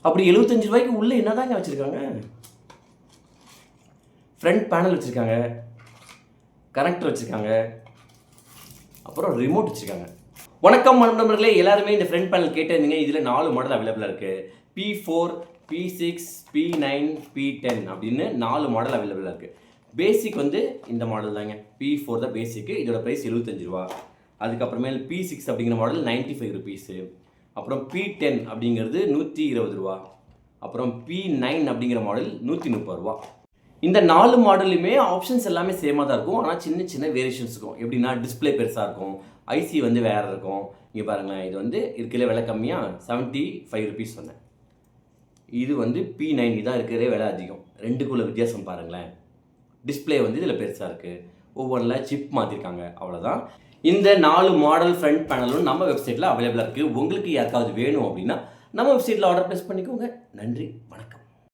அப்படி 75 ரூபாய்க்கு உள்ளே என்னதாங்க வச்சுருக்காங்க? ஃப்ரண்ட் பேனல் வச்சுருக்காங்க, கனெக்டர் வச்சுருக்காங்க, அப்புறம் ரிமோட் வச்சுருக்காங்க. வணக்கம் நண்பர்களே, எல்லாருமே இந்த ஃப்ரண்ட் பேனல் கேட்டிருந்தீங்க. இதில் 4 மாடல் அவைலபிளாக இருக்குது. P4, P6, P9, P10 அப்படின்னு 4 மாடல் அவைலபிளாக இருக்குது. பேசிக் வந்து இந்த மாடல் தாங்க. P4 தான் பேசிக்கு. இதோட ப்ரைஸ் 75 ரூபா. அதுக்கப்புறமேல் P6 அப்படிங்கிற மாடல் 95 ருபீஸு. அப்புறம் P10 அப்படிங்கிறது 120 ரூபா. அப்புறம் P9 அப்படிங்கிற மாடல் 130 ரூபா. இந்த 4 மாடலுமே ஆப்ஷன்ஸ் எல்லாமே சேமாக தான் இருக்கும். ஆனால் சின்ன சின்ன வேரியேஷன்ஸ் இருக்கும். எப்படின்னா டிஸ்பிளே பெருசாக இருக்கும், ஐசி வந்து வேறு இருக்கும். இங்கே பாருங்களேன், இது வந்து இருக்கிற விலை கம்மியாக 75 ருபீஸ் சொன்னேன். இது வந்து P9 இதான் இருக்கிறதே விலை அதிகம். ரெண்டுக்குள்ள வித்தியாசம் பாருங்களேன். டிஸ்பிளே வந்து இதில் பெருசாக இருக்குது, ஒவ்வொன்றில் சிப் மாற்றிருக்காங்க, அவ்வளோதான். இந்த 4 மாடல் ஃப்ரண்ட் பேனலும் நம்ம வெப்சைட்டில் அவைலபிளாக இருக்குது. உங்களுக்கு யாருக்காவது வேணும் அப்படின்னா நம்ம வெப்சைட்டில் ஆர்டர் ப்ளேஸ் பண்ணிக்கோங்க. நன்றி, வணக்கம்.